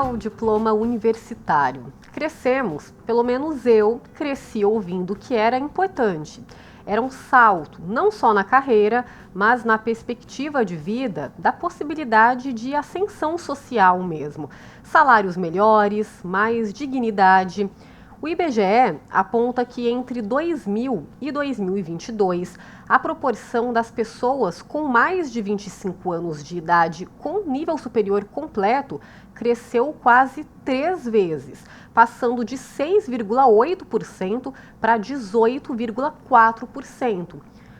o diploma universitário. Crescemos, pelo menos eu cresci ouvindo que era importante. Era um salto, não só na carreira, mas na perspectiva de vida, da possibilidade de ascensão social mesmo. Salários melhores, mais dignidade. O IBGE aponta que entre 2000 e 2022, a proporção das pessoas com mais de 25 anos de idade com nível superior completo cresceu quase 3 vezes, passando de 6,8% para 18,4%.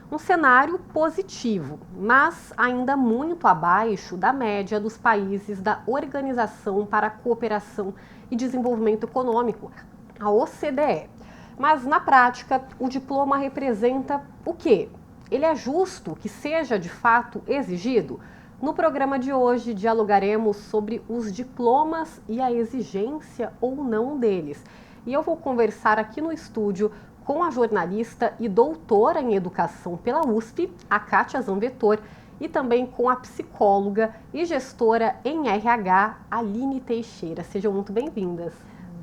Um cenário positivo, mas ainda muito abaixo da média dos países da Organização para a Cooperação e Desenvolvimento Econômico, a OCDE. Mas, na prática, o diploma representa o quê? Ele é justo que seja, de fato, exigido? No programa de hoje, dialogaremos sobre os diplomas e a exigência ou não deles. E eu vou conversar aqui no estúdio com a jornalista e doutora em educação pela USP, a Kátia Zamvettor, e também com a psicóloga e gestora em RH, Aline Teixeira. Sejam muito bem-vindas.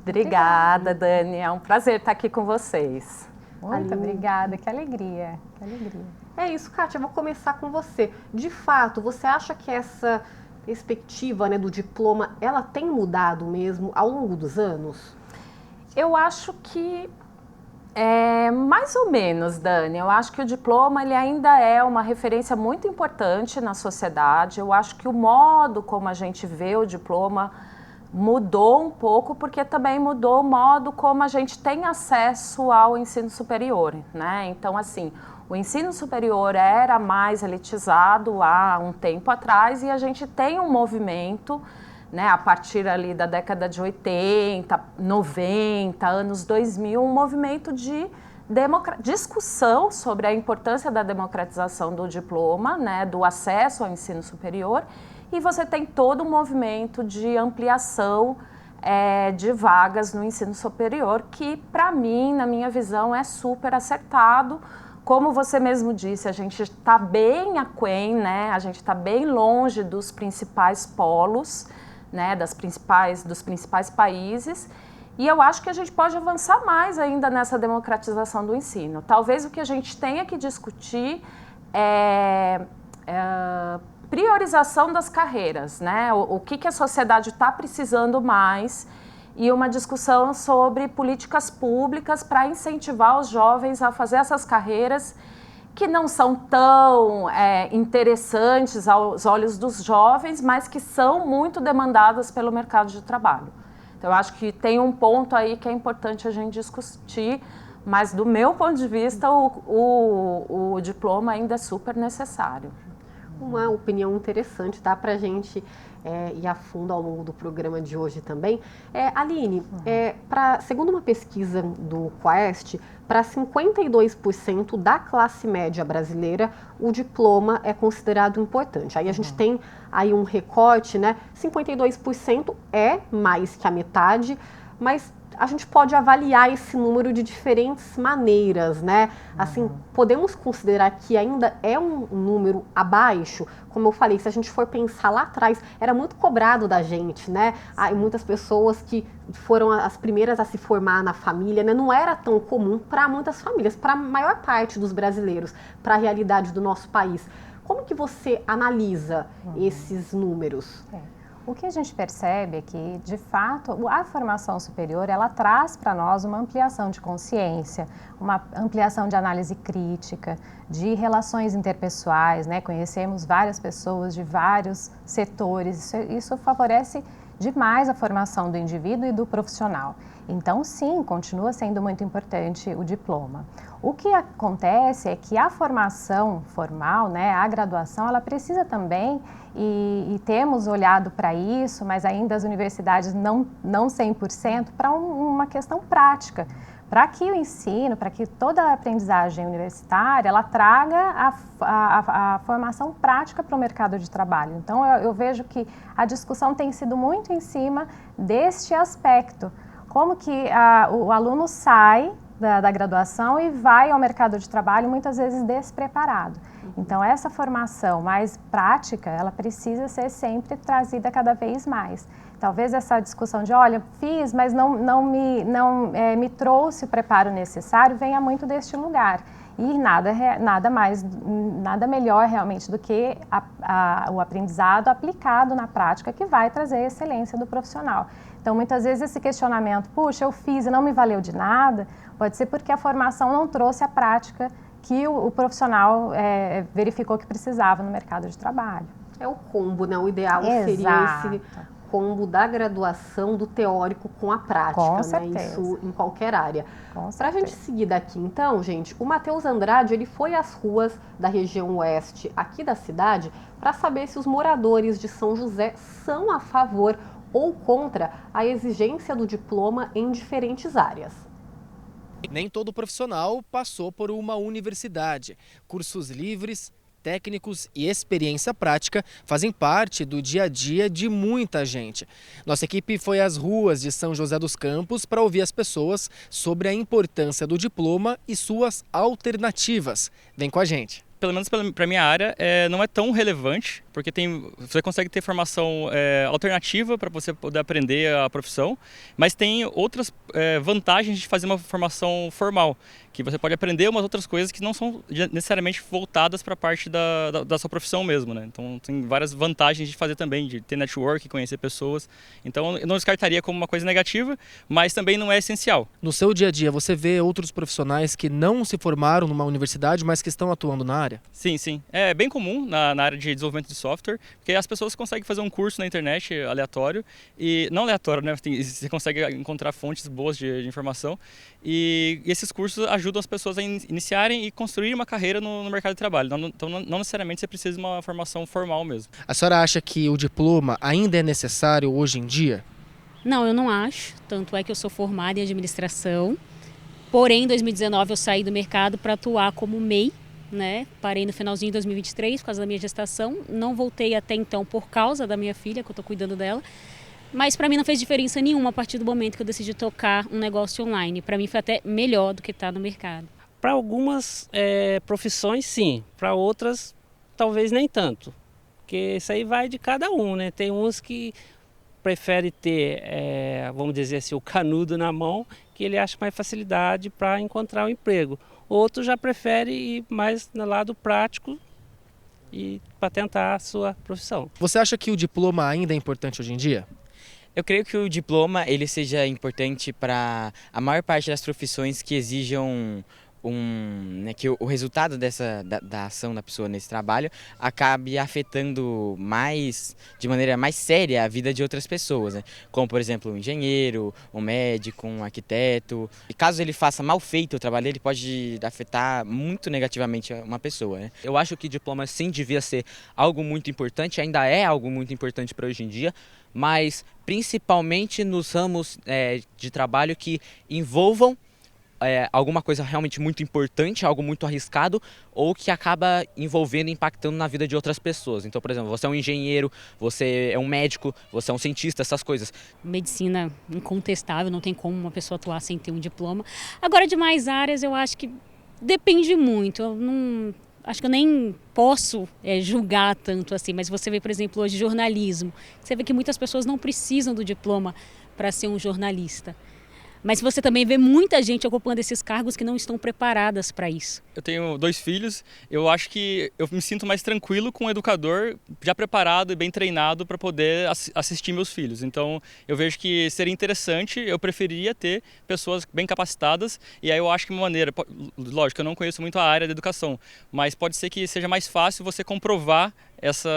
Obrigada, Dani. É um prazer estar aqui com vocês. Muito obrigada. Que alegria, que alegria. É isso, Kátia, eu vou começar com você. De fato, você acha que essa perspectiva, do diploma, ela tem mudado mesmo ao longo dos anos? Eu acho que mais ou menos, Dani. Eu acho que o diploma ele ainda é uma referência muito importante na sociedade. Eu acho que o modo como a gente vê o diploma mudou um pouco, porque também mudou o modo como a gente tem acesso ao ensino superior, né? Então, assim, o ensino superior era mais elitizado há um tempo atrás e a gente tem um movimento, né, a partir ali da década de 80, 90, anos 2000, um movimento de discussão sobre a importância da democratização do diploma, né, do acesso ao ensino superior, e você tem todo um movimento de ampliação de vagas no ensino superior, que para mim, na minha visão, é super acertado. Como você mesmo disse, a gente está bem aquém, né? A gente está bem longe dos principais polos, né? Dos principais países, e eu acho que a gente pode avançar mais ainda nessa democratização do ensino. Talvez o que a gente tenha que discutir é priorização das carreiras, né? O que a sociedade está precisando mais, e uma discussão sobre políticas públicas para incentivar os jovens a fazer essas carreiras que não são tão interessantes aos olhos dos jovens, mas que são muito demandadas pelo mercado de trabalho. Então, eu acho que tem um ponto aí que é importante a gente discutir, mas do meu ponto de vista, o diploma ainda é super necessário. Uma opinião interessante, tá? Para a gente ir a fundo ao longo do programa de hoje também. Aline, segundo uma pesquisa do Quaest, para 52% da classe média brasileira, o diploma é considerado importante. Aí a gente tem aí um recorte, né? 52% é mais que a metade, mas a gente pode avaliar esse número de diferentes maneiras, né? Assim, podemos considerar que ainda é um número abaixo. Como eu falei, se a gente for pensar lá atrás, era muito cobrado da gente, né? Há muitas pessoas que foram as primeiras a se formar na família, né? Não era tão comum para muitas famílias, para a maior parte dos brasileiros, para a realidade do nosso país. Como que você analisa esses números? O que a gente percebe é que, de fato, a formação superior, ela traz para nós uma ampliação de consciência, uma ampliação de análise crítica, de relações interpessoais, né? Conhecemos várias pessoas de vários setores, isso favorece demais a formação do indivíduo e do profissional. Então, sim, continua sendo muito importante o diploma. O que acontece é que a formação formal, né, a graduação, ela precisa também, e temos olhado para isso, mas ainda as universidades não 100%, para uma questão prática, para que o ensino, para que toda a aprendizagem universitária, ela traga a formação prática para o mercado de trabalho. Então, eu vejo que a discussão tem sido muito em cima deste aspecto. Como que o aluno sai da graduação e vai ao mercado de trabalho muitas vezes despreparado. Então, essa formação mais prática, ela precisa ser sempre trazida cada vez mais. Talvez essa discussão de, olha, fiz, mas não me trouxe o preparo necessário, venha muito deste lugar. E nada melhor realmente do que o aprendizado aplicado na prática, que vai trazer a excelência do profissional. Então, muitas vezes esse questionamento, puxa, eu fiz e não me valeu de nada, pode ser porque a formação não trouxe a prática que o profissional verificou que precisava no mercado de trabalho. É o combo, né? O ideal seria esse combo da graduação, do teórico com a prática, com né? certeza. Isso em qualquer área. Para a gente seguir daqui então, gente, o Matheus Andrade, ele foi às ruas da região oeste aqui da cidade para saber se os moradores de São José são a favor ou contra a exigência do diploma em diferentes áreas. Nem todo profissional passou por uma universidade. Cursos livres, técnicos e experiência prática fazem parte do dia a dia de muita gente. Nossa equipe foi às ruas de São José dos Campos para ouvir as pessoas sobre a importância do diploma e suas alternativas. Vem com a gente. Pelo menos para a minha área, não é tão relevante, porque você consegue ter formação alternativa para você poder aprender a profissão, mas tem outras vantagens de fazer uma formação formal, que você pode aprender umas outras coisas que não são necessariamente voltadas para a parte da sua profissão mesmo, né? Então tem várias vantagens de fazer também, de ter network, conhecer pessoas. Então eu não descartaria como uma coisa negativa, mas também não é essencial. No seu dia a dia, você vê outros profissionais que não se formaram numa universidade, mas que estão atuando na área? Sim, sim. É bem comum na área de desenvolvimento de software, porque as pessoas conseguem fazer um curso na internet aleatório, e não aleatório, né? Você consegue encontrar fontes boas de informação, e esses cursos ajudam as pessoas a iniciarem e construir uma carreira no mercado de trabalho. Então não necessariamente você precisa de uma formação formal mesmo. A senhora acha que o diploma ainda é necessário hoje em dia? Não, eu não acho. Tanto é que eu sou formada em administração. Porém, em 2019 eu saí do mercado para atuar como MEI, né? Parei no finalzinho de 2023 por causa da minha gestação. Não voltei até então por causa da minha filha, que eu estou cuidando dela. Mas para mim não fez diferença nenhuma a partir do momento que eu decidi tocar um negócio online. Para mim foi até melhor do que estar no mercado. Para algumas profissões, sim. Para outras, talvez nem tanto. Porque isso aí vai de cada um, né? Tem uns que preferem ter, vamos dizer assim, o canudo na mão, que ele acha mais facilidade para encontrar um emprego. Outro já prefere ir mais no lado prático e para tentar a sua profissão. Você acha que o diploma ainda é importante hoje em dia? Eu creio que o diploma ele seja importante para a maior parte das profissões que exijam né, que o resultado da ação da pessoa nesse trabalho acabe afetando de maneira mais séria a vida de outras pessoas, né? Como, por exemplo, um engenheiro, um médico, um arquiteto. E caso ele faça mal feito o trabalho, ele pode afetar muito negativamente uma pessoa, né? Eu acho que diploma sim devia ser algo muito importante, ainda é algo muito importante para hoje em dia, mas principalmente nos ramos de trabalho que envolvam alguma coisa realmente muito importante, algo muito arriscado, ou que acaba envolvendo e impactando na vida de outras pessoas. Então, por exemplo, você é um engenheiro, você é um médico, você é um cientista, essas coisas. Medicina incontestável, não tem como uma pessoa atuar sem ter um diploma. Agora, de mais áreas, eu acho que depende muito. Acho que eu nem posso julgar tanto assim, mas você vê, por exemplo, hoje jornalismo. Você vê que muitas pessoas não precisam do diploma para ser um jornalista. Mas você também vê muita gente ocupando esses cargos que não estão preparadas para isso. Eu tenho 2 filhos, eu acho que eu me sinto mais tranquilo com um educador já preparado e bem treinado para poder assistir meus filhos. Então eu vejo que seria interessante, eu preferiria ter pessoas bem capacitadas, e aí eu acho que uma maneira, lógico, eu não conheço muito a área da educação, mas pode ser que seja mais fácil você comprovar essa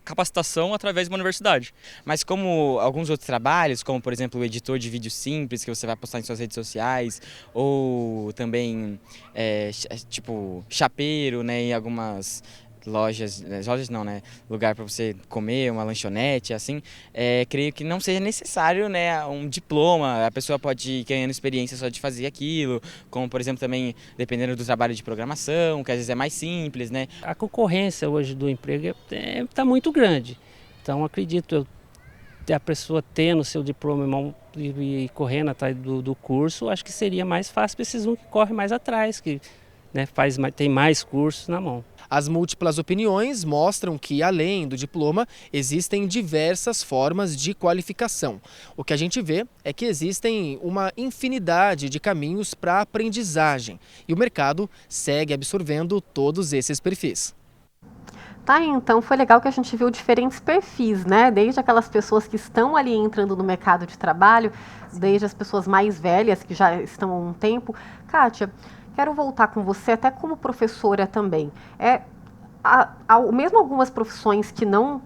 capacitação através de uma universidade. Mas como alguns outros trabalhos, como por exemplo o editor de vídeo simples que você vai postar em suas redes sociais, ou também tipo chapeiro, né, em algumas lojas não, né, lugar para você comer, uma lanchonete, assim, creio que não seja necessário, né, um diploma. A pessoa pode ir ganhando experiência só de fazer aquilo, como por exemplo também dependendo do trabalho de programação, que às vezes é mais simples, né. A concorrência hoje do emprego está muito grande, então acredito eu, a pessoa tendo seu diploma e correndo atrás do curso, acho que seria mais fácil para esses que correm mais atrás, que né, tem mais cursos na mão. As múltiplas opiniões mostram que, além do diploma, existem diversas formas de qualificação. O que a gente vê é que existem uma infinidade de caminhos para a aprendizagem e o mercado segue absorvendo todos esses perfis. Tá, então foi legal que a gente viu diferentes perfis, né? Desde aquelas pessoas que estão ali entrando no mercado de trabalho, desde as pessoas mais velhas que já estão há um tempo. Kátia, quero voltar com você até como professora também. Mesmo algumas profissões que não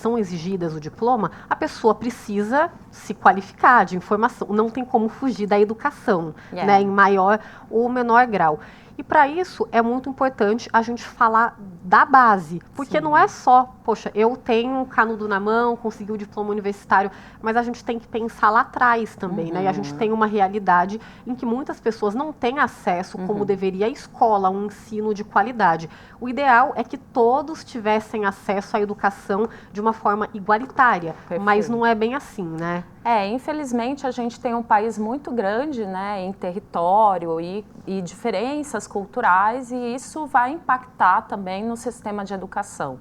são exigidas o diploma, a pessoa precisa se qualificar de informação, não tem como fugir da educação, né, em maior ou menor grau. E para isso é muito importante a gente falar da base, porque não é só, poxa, eu tenho um canudo na mão, consegui o diploma universitário, mas a gente tem que pensar lá atrás também, né? E a gente tem uma realidade em que muitas pessoas não têm acesso, como deveria, à escola, a um ensino de qualidade. O ideal é que todos tivessem acesso à educação de uma forma igualitária, mas não é bem assim, né? Infelizmente a gente tem um país muito grande, né, em território e diferenças culturais, e isso vai impactar também no sistema de educação.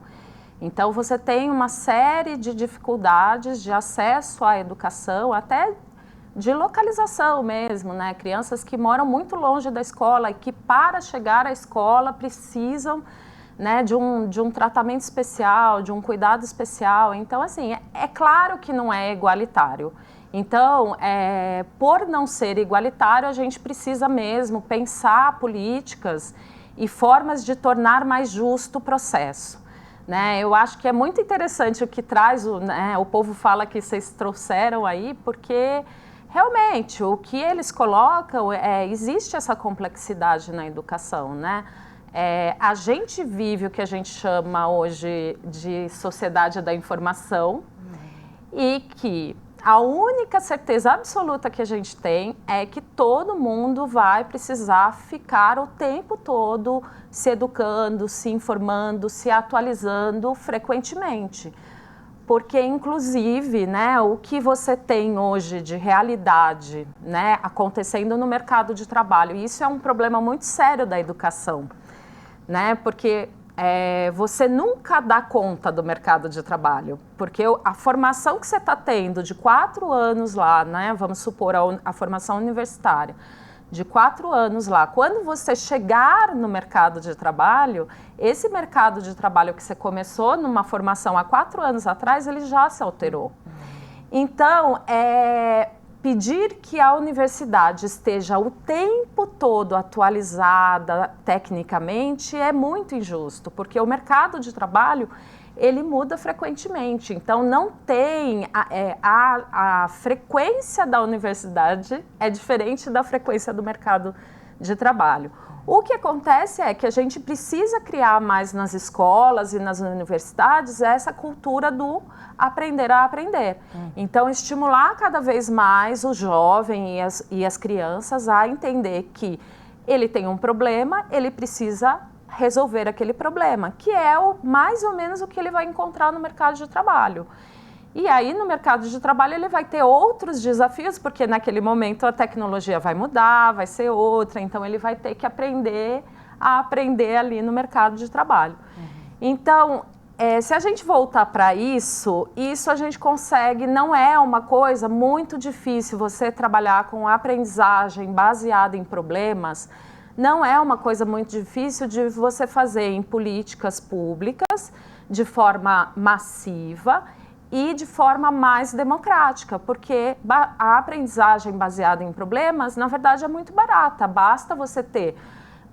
Então você tem uma série de dificuldades de acesso à educação, até de localização mesmo, né? Crianças que moram muito longe da escola e que para chegar à escola precisam, né, de um tratamento especial, de um cuidado especial. Então, assim, é claro que não é igualitário. Então, por não ser igualitário, a gente precisa mesmo pensar políticas e formas de tornar mais justo o processo. Né? Eu acho que é muito interessante o que traz, o povo fala que vocês trouxeram aí, porque realmente o que eles colocam, existe essa complexidade na educação, né? A gente vive o que a gente chama hoje de sociedade da informação e que a única certeza absoluta que a gente tem é que todo mundo vai precisar ficar o tempo todo se educando, se informando, se atualizando frequentemente. Porque, inclusive, né, o que você tem hoje de realidade, né, acontecendo no mercado de trabalho, isso é um problema muito sério da educação. Né? Porque você nunca dá conta do mercado de trabalho, porque a formação que você está tendo de 4 anos lá, né? Vamos supor a formação universitária, de 4 anos lá, quando você chegar no mercado de trabalho, esse mercado de trabalho que você começou numa formação há 4 anos atrás, ele já se alterou. Então, pedir que a universidade esteja o tempo todo atualizada tecnicamente é muito injusto, porque o mercado de trabalho, ele muda frequentemente. Então, não tem a frequência da universidade é diferente da frequência do mercado de trabalho. O que acontece é que a gente precisa criar mais nas escolas e nas universidades essa cultura do aprender a aprender. Então, estimular cada vez mais o jovem e as crianças a entender que ele tem um problema, ele precisa resolver aquele problema, que é mais ou menos o que ele vai encontrar no mercado de trabalho. E aí, no mercado de trabalho, ele vai ter outros desafios, porque naquele momento a tecnologia vai mudar, vai ser outra, então ele vai ter que aprender a aprender ali no mercado de trabalho. Então, se a gente voltar para isso a gente consegue, não é uma coisa muito difícil você trabalhar com aprendizagem baseada em problemas, não é uma coisa muito difícil de você fazer em políticas públicas, de forma massiva, e de forma mais democrática, porque a aprendizagem baseada em problemas, na verdade, é muito barata. Basta você ter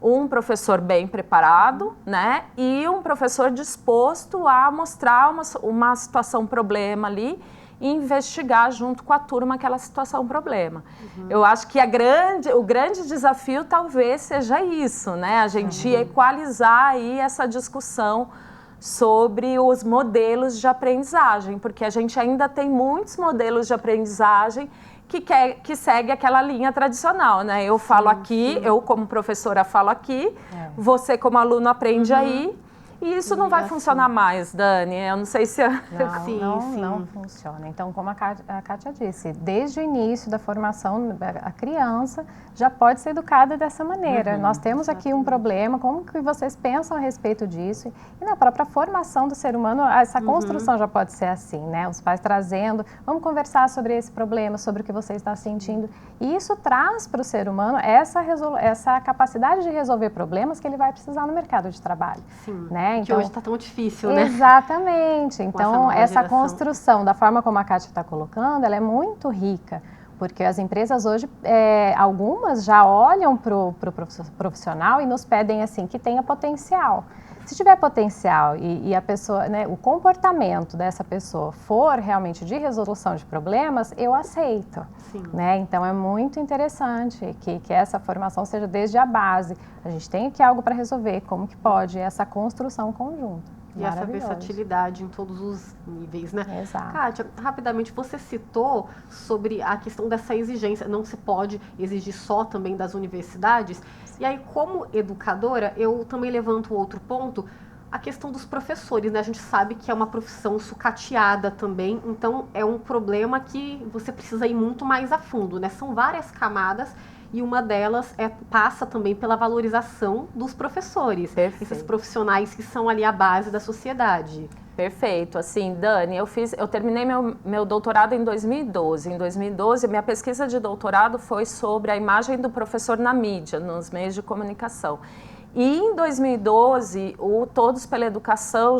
um professor bem preparado, né, e um professor disposto a mostrar uma situação problema ali e investigar junto com a turma aquela situação problema. Eu acho que o grande desafio talvez seja isso, né, a gente equalizar aí essa discussão sobre os modelos de aprendizagem, porque a gente ainda tem muitos modelos de aprendizagem que segue aquela linha tradicional, né? Eu falo aqui, eu como professora falo aqui, você como aluno aprende aí, E isso não vai funcionar mais, Dani. Eu não sei se... Não funciona. Então, como a Kátia disse, desde o início da formação, a criança já pode ser educada dessa maneira. Nós temos aqui um problema, como que vocês pensam a respeito disso? E na própria formação do ser humano, essa construção já pode ser assim, né? Os pais trazendo, vamos conversar sobre esse problema, sobre o que você está sentindo. E isso traz para o ser humano essa capacidade de resolver problemas que ele vai precisar no mercado de trabalho. Sim, né? que hoje está tão difícil, né? Exatamente. Então, essa geração. construção, da forma como a Kátia está colocando, ela é muito rica, porque as empresas hoje, algumas já olham para o profissional e nos pedem assim, que tenha potencial. Se tiver potencial e a pessoa, né, o comportamento dessa pessoa for realmente de resolução de problemas, eu aceito. Né? Então, é muito interessante que essa formação seja desde a base. A gente tem aqui algo para resolver, como que pode essa construção conjunta. E essa versatilidade em todos os níveis, né? Exato. Kátia, rapidamente, você citou sobre a questão dessa exigência, não se pode exigir só também das universidades. E aí, como educadora, eu também levanto outro ponto, a questão dos professores, né? A gente sabe que é uma profissão sucateada também, então é um problema que você precisa ir muito mais a fundo, né? São várias camadas e uma delas passa também pela valorização dos professores, esses profissionais que são ali a base da sociedade. Perfeito. Assim, Dani, eu terminei meu doutorado em 2012. Em 2012, minha pesquisa de doutorado foi sobre a imagem do professor na mídia, nos meios de comunicação. E em 2012, o Todos pela Educação,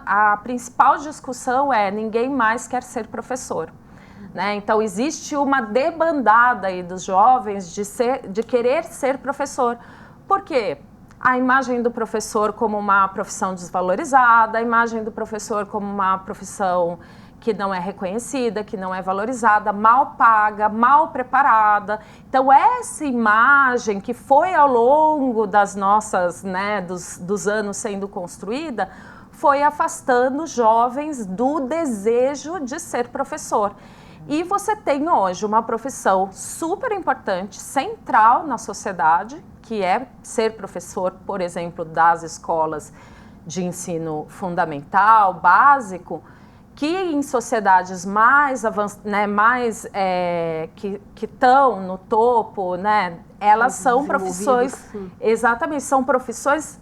a principal discussão é ninguém mais quer ser professor. Né? Então, existe uma debandada aí dos jovens de querer ser professor. Por quê? A imagem do professor como uma profissão desvalorizada, a imagem do professor como uma profissão que não é reconhecida, que não é valorizada, mal paga, mal preparada. Então, essa imagem que foi ao longo das nossas, né, dos anos sendo construída, foi afastando jovens do desejo de ser professor. E você tem hoje uma profissão super importante, central na sociedade, que é ser professor, por exemplo, das escolas de ensino fundamental, básico, que em sociedades mais avançadas, né, que estão no topo, né, elas são profissões, exatamente, são profissões,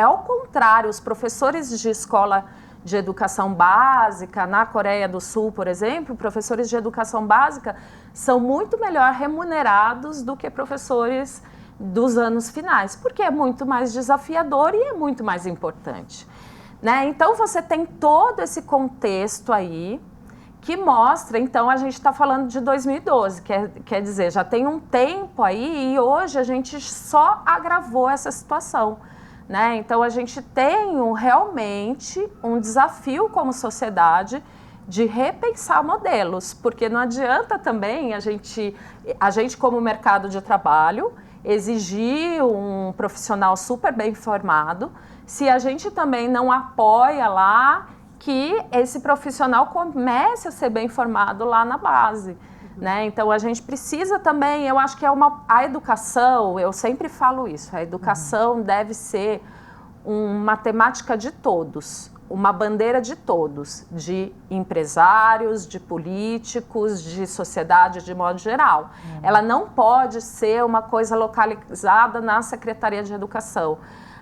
ao contrário, os professores de escola de educação básica, na Coreia do Sul, por exemplo, professores de educação básica são muito melhor remunerados do que professores dos anos finais, porque é muito mais desafiador e é muito mais importante. Né? Então, você tem todo esse contexto aí que mostra, então, a gente está falando de 2012, quer dizer, já tem um tempo aí e hoje a gente só agravou essa situação. Né? Então, a gente tem realmente um desafio como sociedade de repensar modelos, porque não adianta também a gente como mercado de trabalho, exigir um profissional super bem formado, se a gente também não apoia lá que esse profissional comece a ser bem formado lá na base. Né? Então, a gente precisa também, eu acho que a educação, eu sempre falo isso, a educação deve ser uma temática de todos, uma bandeira de todos, de empresários, de políticos, de sociedade de modo geral. Ela não pode ser uma coisa localizada na Secretaria de Educação.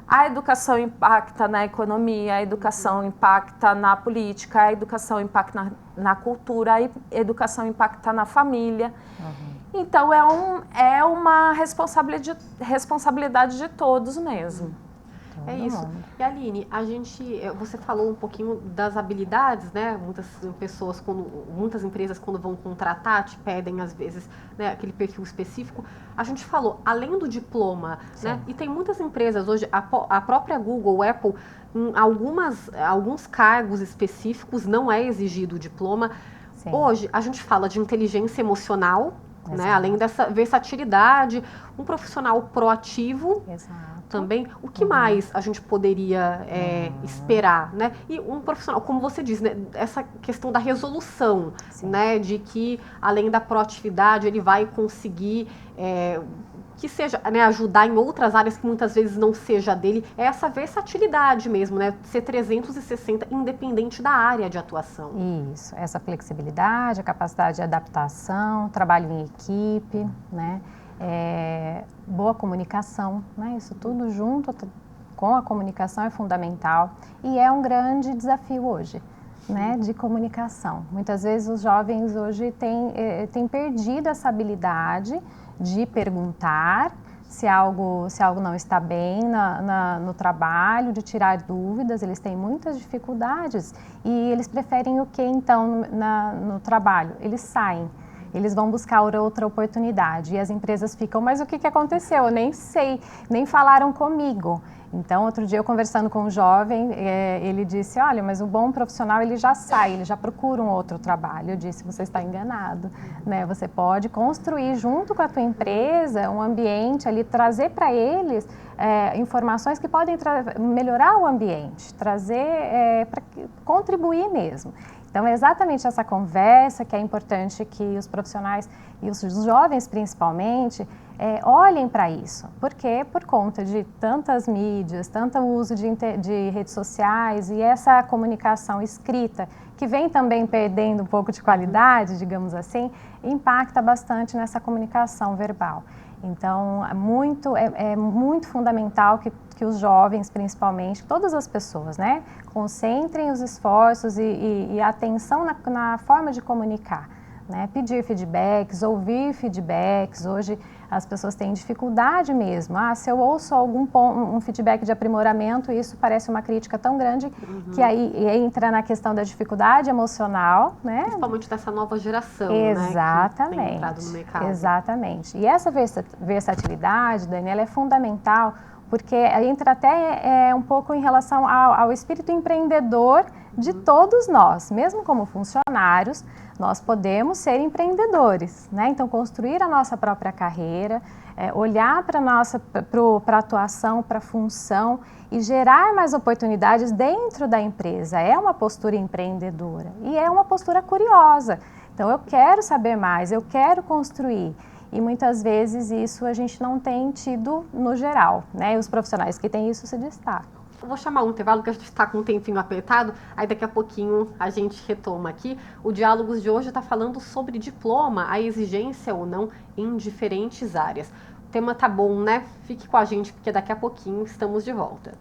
A educação impacta na economia, a educação impacta na política, a educação impacta na cultura, a educação impacta na família. Então, é uma responsabilidade de todos mesmo. É isso. E Aline, você falou um pouquinho das habilidades, né? Muitas empresas quando vão contratar te pedem às vezes, né, aquele perfil específico. A gente falou além do diploma, né? E tem muitas empresas hoje, a própria Google, Apple, em alguns cargos específicos não é exigido o diploma. Sim. Hoje a gente fala de inteligência emocional, né? Além dessa versatilidade, um profissional proativo. Também, o que mais a gente poderia esperar, né? E um profissional, como você diz, né, essa questão da resolução, né, de que além da proatividade ele vai conseguir que seja, né, ajudar em outras áreas que muitas vezes não seja dele, é essa versatilidade mesmo, né, ser 360 independente da área de atuação. Isso, essa flexibilidade, a capacidade de adaptação, trabalho em equipe, né, boa comunicação, né, isso tudo junto com a comunicação é fundamental e é um grande desafio hoje, né, de comunicação. Muitas vezes os jovens hoje têm perdido essa habilidade de perguntar se algo não está bem no trabalho, de tirar dúvidas. Eles têm muitas dificuldades e eles preferem o que então no trabalho? Eles saem, eles vão buscar outra oportunidade e as empresas ficam, mas o que aconteceu? Eu nem sei, nem falaram comigo. Então, outro dia eu conversando com um jovem, ele disse, olha, mas o bom profissional ele já sai, ele já procura um outro trabalho. Eu disse, você está enganado, né? Você pode construir junto com a tua empresa um ambiente ali, trazer para eles informações que podem melhorar o ambiente, para contribuir mesmo. Então, é exatamente essa conversa que é importante que os profissionais e os jovens principalmente olhem para isso. Porque por conta de tantas mídias, tanto uso de redes sociais e essa comunicação escrita, que vem também perdendo um pouco de qualidade, digamos assim, impacta bastante nessa comunicação verbal. Então, é muito fundamental que os jovens, principalmente, todas as pessoas, né, concentrem os esforços e a atenção na forma de comunicar, né, pedir feedbacks, ouvir feedbacks. Hoje as pessoas têm dificuldade mesmo. Se eu ouço um feedback de aprimoramento, isso parece uma crítica tão grande que aí entra na questão da dificuldade emocional, né? Principalmente dessa nova geração, exatamente, né, que tem entrado no mercado. Exatamente. E essa versatilidade, Daniela, é fundamental, porque entra até um pouco em relação ao espírito empreendedor de todos nós. Mesmo como funcionários, nós podemos ser empreendedores, né? Então, construir a nossa própria carreira, olhar para a atuação, para a função e gerar mais oportunidades dentro da empresa. É uma postura empreendedora e é uma postura curiosa. Então, eu quero saber mais, eu quero construir. E muitas vezes isso a gente não tem tido no geral, né? E os profissionais que têm isso se destacam. Eu vou chamar um intervalo, que a gente está com um tempinho apertado, aí daqui a pouquinho a gente retoma aqui. O Diálogos de hoje está falando sobre diploma, a exigência ou não em diferentes áreas. O tema tá bom, né? Fique com a gente, porque daqui a pouquinho estamos de volta.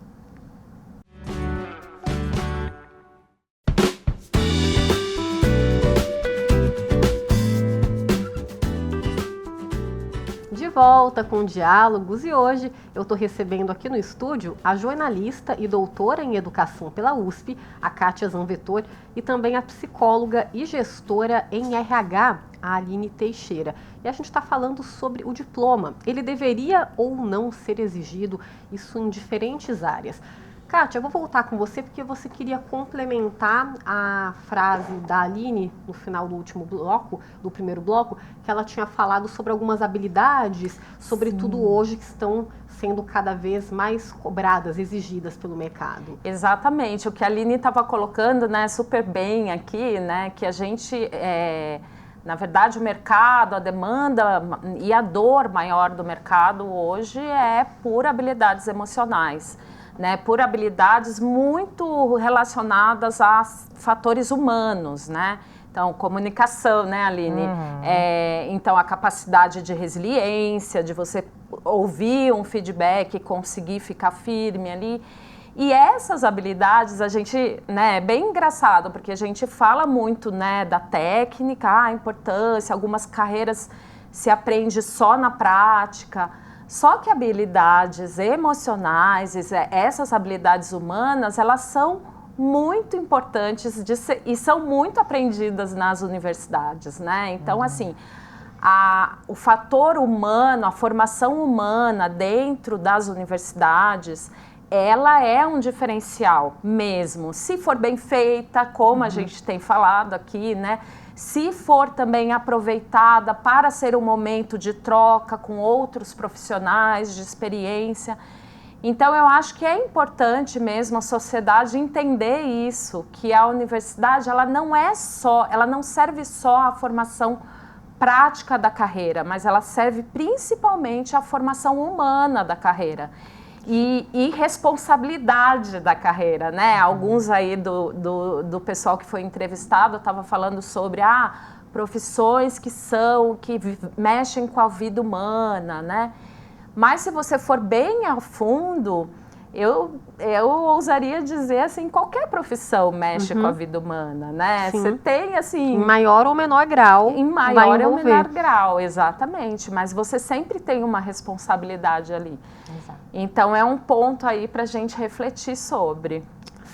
De volta com Diálogos e hoje eu estou recebendo aqui no estúdio a jornalista e doutora em educação pela USP, a Kátia Zanvettor, e também a psicóloga e gestora em RH, a Aline Teixeira. E a gente está falando sobre o diploma. Ele deveria ou não ser exigido, isso em diferentes áreas. Kátia, eu vou voltar com você porque você queria complementar a frase da Aline no final do último bloco, do primeiro bloco, que ela tinha falado sobre algumas habilidades, sobretudo hoje, que estão sendo cada vez mais cobradas, exigidas pelo mercado. Exatamente, o que a Aline estava colocando, né, super bem aqui, né, que a gente, na verdade, o mercado, a demanda e a dor maior do mercado hoje é por habilidades emocionais. Né, por habilidades muito relacionadas a fatores humanos, né? Então, comunicação, né, Aline? Então, a capacidade de resiliência, de você ouvir um feedback e conseguir ficar firme ali. E essas habilidades, a gente, né, é bem engraçado, porque a gente fala muito, né, da técnica, a importância, algumas carreiras se aprende só na prática. Só que habilidades emocionais, essas habilidades humanas, elas são muito importantes e são muito aprendidas nas universidades, né? Então, assim, o fator humano, a formação humana dentro das universidades, ela é um diferencial mesmo. Se for bem feita, como a gente tem falado aqui, né? Se for também aproveitada para ser um momento de troca com outros profissionais de experiência. Então, eu acho que é importante mesmo a sociedade entender isso, que a universidade ela não serve só a formação prática da carreira, mas ela serve principalmente à formação humana da carreira e responsabilidade da carreira, né? Alguns aí do pessoal que foi entrevistado estavam falando sobre profissões que mexem com a vida humana, né? Mas se você for bem a fundo, eu ousaria dizer assim, qualquer profissão mexe com a vida humana, né? Sim. Você tem assim... Em maior ou menor grau. Em maior ou menor grau, exatamente. Mas você sempre tem uma responsabilidade ali. Exato. Então é um ponto aí para a gente refletir sobre.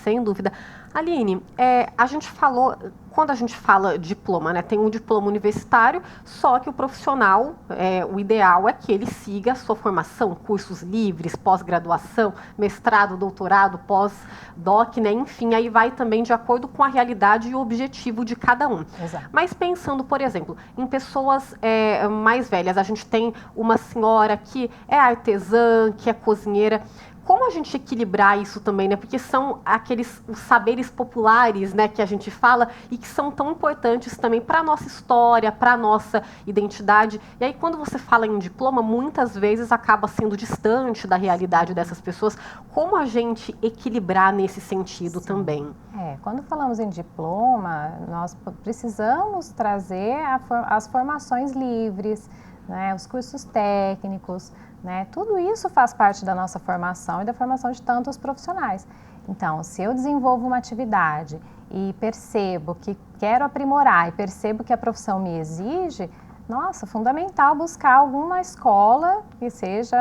Sem dúvida. Aline, a gente falou, quando a gente fala diploma, né, tem um diploma universitário, só que o profissional, o ideal é que ele siga a sua formação, cursos livres, pós-graduação, mestrado, doutorado, pós-doc, né, enfim, aí vai também de acordo com a realidade e o objetivo de cada um. Exato. Mas pensando, por exemplo, em pessoas mais velhas, a gente tem uma senhora que é artesã, que é cozinheira. Como a gente equilibrar isso também, né? Porque são os saberes populares, né, que a gente fala e que são tão importantes também para a nossa história, para a nossa identidade. E aí, quando você fala em diploma, muitas vezes acaba sendo distante da realidade dessas pessoas. Como a gente equilibrar nesse sentido também? Quando falamos em diploma, nós precisamos trazer as formações livres, né, os cursos técnicos, né, tudo isso faz parte da nossa formação e da formação de tantos profissionais. Então, se eu desenvolvo uma atividade e percebo que quero aprimorar e percebo que a profissão me exige, nossa, fundamental buscar alguma escola que seja,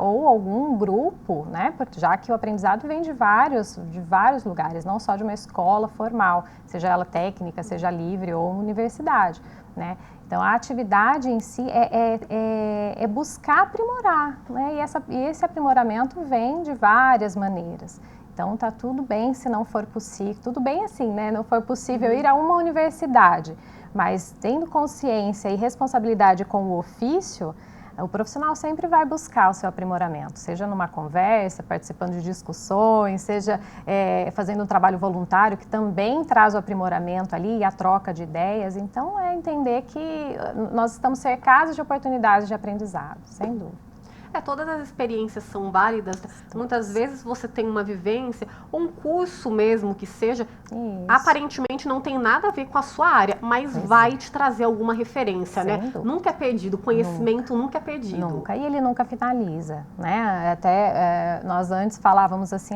ou algum grupo, né, já que o aprendizado vem de vários lugares, não só de uma escola formal, seja ela técnica, seja livre ou universidade, né. Então, a atividade em si é buscar aprimorar, né? E esse aprimoramento vem de várias maneiras. Então, tá tudo bem se não for possível, tudo bem assim, né? Não for possível ir a uma universidade, mas tendo consciência e responsabilidade com o ofício, o profissional sempre vai buscar o seu aprimoramento, seja numa conversa, participando de discussões, seja fazendo um trabalho voluntário que também traz o aprimoramento ali e a troca de ideias. Então, é entender que nós estamos cercados de oportunidades de aprendizado, sem dúvida. Todas as experiências são válidas. Muitas vezes você tem uma vivência, ou um curso mesmo que seja, aparentemente não tem nada a ver com a sua área, mas vai te trazer alguma referência, né? Dúvida. Nunca é perdido, conhecimento nunca é perdido. Nunca, e ele nunca finaliza, né? Até nós antes falávamos assim,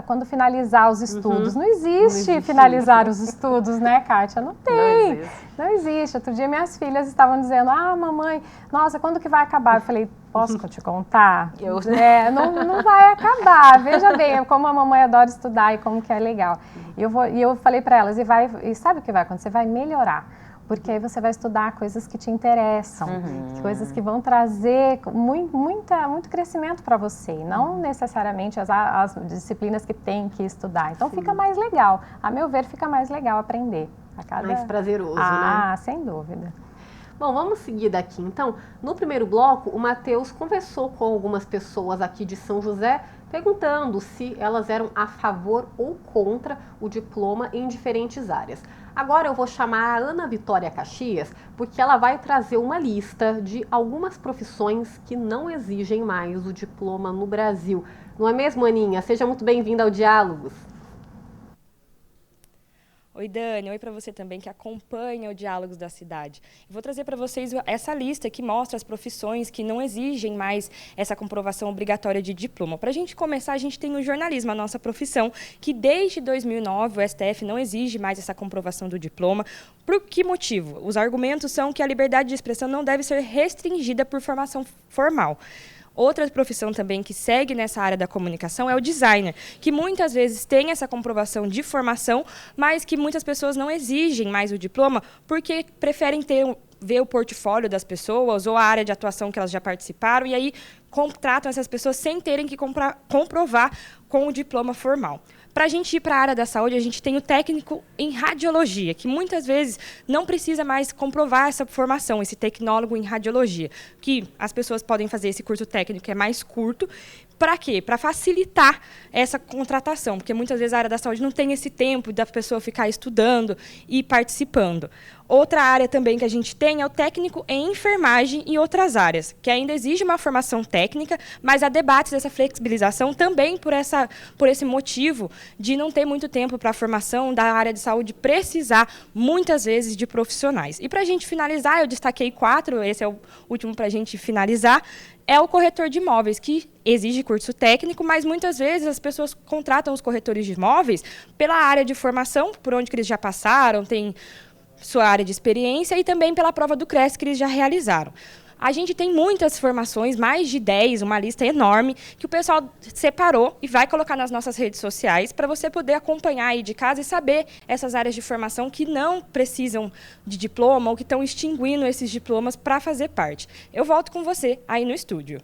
quando finalizar os estudos. Não existe finalizar os estudos, né, Kátia? Não tem. Não existe. Outro dia minhas filhas estavam dizendo, mamãe, nossa, quando que vai acabar? Eu falei, posso te contar? Não vai acabar. Veja bem, como a mamãe adora estudar e como que é legal. E eu falei para elas, e sabe o que vai acontecer? Vai melhorar. Porque aí você vai estudar coisas que te interessam, coisas que vão trazer muito crescimento para você, e não necessariamente as disciplinas que tem que estudar. Então fica mais legal. A meu ver, fica mais legal aprender. Mais prazeroso, né? Sem dúvida. Bom, vamos seguir daqui então. No primeiro bloco, o Matheus conversou com algumas pessoas aqui de São José, perguntando se elas eram a favor ou contra o diploma em diferentes áreas. Agora eu vou chamar a Ana Vitória Caxias, porque ela vai trazer uma lista de algumas profissões que não exigem mais o diploma no Brasil. Não é mesmo, Aninha? Seja muito bem-vinda ao Diálogos. Oi, Dani. Oi para você também que acompanha o Diálogos da Cidade. Eu vou trazer para vocês essa lista que mostra as profissões que não exigem mais essa comprovação obrigatória de diploma. Para a gente começar, a gente tem o jornalismo, a nossa profissão, que desde 2009 o STF não exige mais essa comprovação do diploma. Por que motivo? Os argumentos são que a liberdade de expressão não deve ser restringida por formação formal. Outra profissão também que segue nessa área da comunicação é o designer, que muitas vezes tem essa comprovação de formação, mas que muitas pessoas não exigem mais o diploma porque preferem ver o portfólio das pessoas ou a área de atuação que elas já participaram e aí contratam essas pessoas sem terem que comprovar com o diploma formal. Para a gente ir para a área da saúde, a gente tem o técnico em radiologia, que muitas vezes não precisa mais comprovar essa formação, esse tecnólogo em radiologia, que as pessoas podem fazer esse curso técnico, que é mais curto, Para quê? Para facilitar essa contratação, porque muitas vezes a área da saúde não tem esse tempo da pessoa ficar estudando e participando. Outra área também que a gente tem é o técnico em enfermagem e outras áreas, que ainda exige uma formação técnica, mas há debates dessa flexibilização também por esse motivo de não ter muito tempo para a formação da área de saúde precisar, muitas vezes, de profissionais. E para a gente finalizar, eu destaquei 4, esse é o último para a gente finalizar, é o corretor de imóveis, que exige curso técnico, mas muitas vezes as pessoas contratam os corretores de imóveis pela área de formação, por onde que eles já passaram, tem sua área de experiência, e também pela prova do CRES que eles já realizaram. A gente tem muitas formações, mais de 10, uma lista enorme, que o pessoal separou e vai colocar nas nossas redes sociais para você poder acompanhar aí de casa e saber essas áreas de formação que não precisam de diploma ou que estão extinguindo esses diplomas para fazer parte. Eu volto com você aí no estúdio.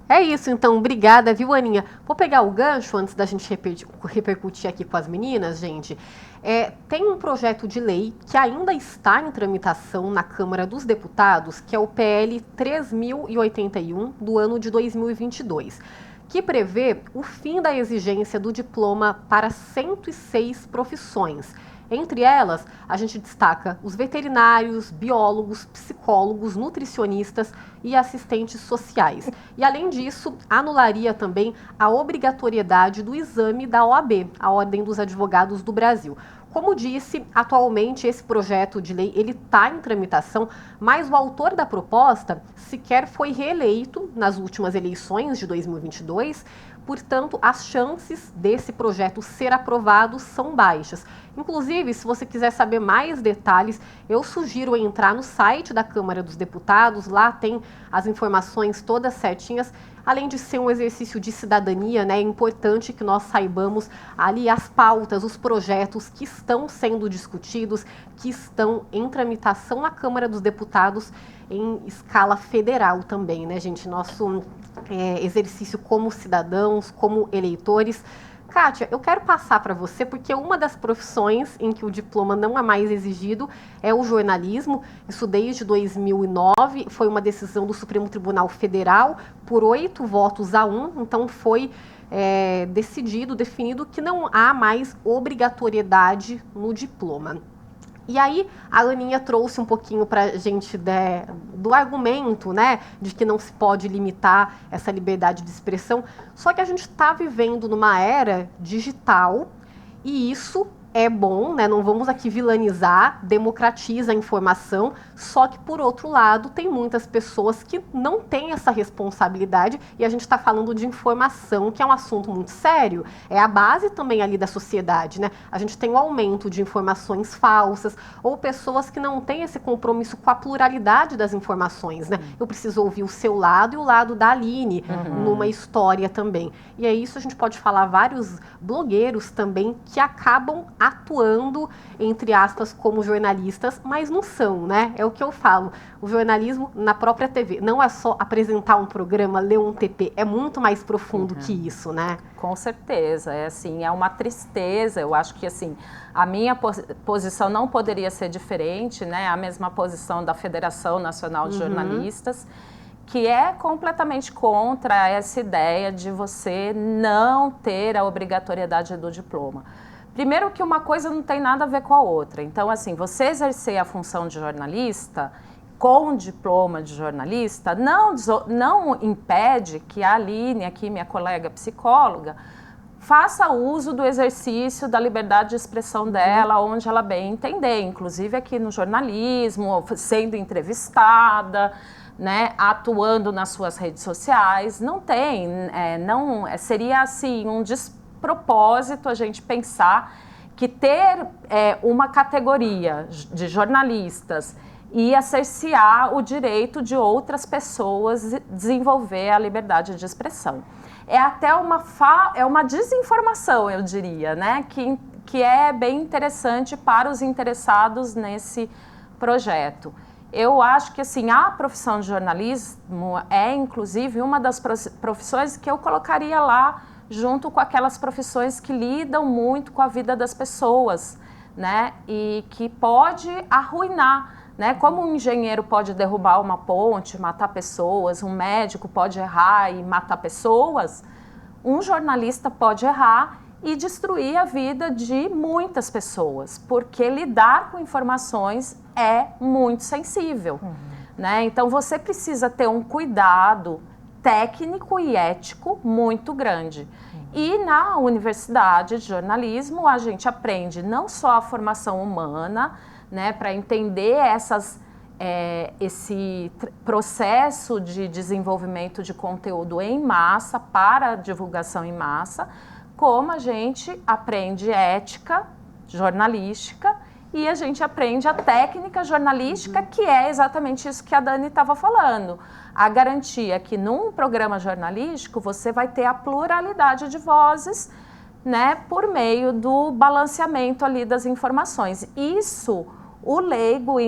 É isso, então, obrigada, viu, Aninha? Vou pegar o gancho antes da gente repercutir aqui com as meninas, gente. Tem um projeto de lei que ainda está em tramitação na Câmara dos Deputados, que é o PL 3081, do ano de 2022, que prevê o fim da exigência do diploma para 106 profissões. Entre elas, a gente destaca os veterinários, biólogos, psicólogos, nutricionistas e assistentes sociais. E, além disso, anularia também a obrigatoriedade do exame da OAB, a Ordem dos Advogados do Brasil. Como disse, atualmente esse projeto de lei está em tramitação, mas o autor da proposta sequer foi reeleito nas últimas eleições de 2022, portanto, as chances desse projeto ser aprovado são baixas. Inclusive, se você quiser saber mais detalhes, eu sugiro entrar no site da Câmara dos Deputados, lá tem as informações todas certinhas. Além de ser um exercício de cidadania, né, é importante que nós saibamos ali as pautas, os projetos que estão sendo discutidos, que estão em tramitação na Câmara dos Deputados em escala federal também, né, gente? Nosso exercício como cidadãos, como eleitores. Kátia, eu quero passar para você, porque uma das profissões em que o diploma não é mais exigido é o jornalismo. Isso desde 2009, foi uma decisão do Supremo Tribunal Federal por 8 votos a 1, então foi definido que não há mais obrigatoriedade no diploma. E aí, a Aninha trouxe um pouquinho para a gente do argumento, né, de que não se pode limitar essa liberdade de expressão. Só que a gente está vivendo numa era digital e isso é bom, né? Não vamos aqui vilanizar, democratiza a informação, só que, por outro lado, tem muitas pessoas que não têm essa responsabilidade e a gente está falando de informação, que é um assunto muito sério, é a base também ali da sociedade, né? A gente tem um aumento de informações falsas ou pessoas que não têm esse compromisso com a pluralidade das informações, né? Eu preciso ouvir o seu lado e o lado da Aline numa história também. E é isso, a gente pode falar vários blogueiros também que acabam atuando, entre aspas, como jornalistas, mas não são, né? É o que eu falo. O jornalismo na própria TV não é só apresentar um programa, ler um TP, é muito mais profundo que isso, né? Com certeza, é uma tristeza. Eu acho que assim, a minha posição não poderia ser diferente, né? A mesma posição da Federação Nacional de Jornalistas, que é completamente contra essa ideia de você não ter a obrigatoriedade do diploma. Primeiro que uma coisa não tem nada a ver com a outra. Então, assim, você exercer a função de jornalista com diploma de jornalista não impede que a Aline, aqui minha colega psicóloga, faça uso do exercício da liberdade de expressão dela, onde ela bem entender, inclusive aqui no jornalismo, sendo entrevistada, né, atuando nas suas redes sociais. Não tem, seria assim um despropósito a gente pensar que ter uma categoria de jornalistas ia cercear o direito de outras pessoas desenvolver a liberdade de expressão. É até uma desinformação, eu diria, né, que é bem interessante para os interessados nesse projeto. Eu acho que assim, a profissão de jornalismo é, inclusive, uma das profissões que eu colocaria lá junto com aquelas profissões que lidam muito com a vida das pessoas, né? E que pode arruinar, né? Como um engenheiro pode derrubar uma ponte, matar pessoas, um médico pode errar e matar pessoas, um jornalista pode errar e destruir a vida de muitas pessoas, porque lidar com informações é muito sensível, né? Então você precisa ter um cuidado técnico e ético muito grande. E na universidade de jornalismo a gente aprende não só a formação humana, né, para entender esse processo de desenvolvimento de conteúdo em massa, para divulgação em massa, como a gente aprende ética jornalística e a gente aprende a técnica jornalística, que é exatamente isso que a Dani estava falando. A garantia que num programa jornalístico você vai ter a pluralidade de vozes, né, por meio do balanceamento ali das informações. Isso, o leigo,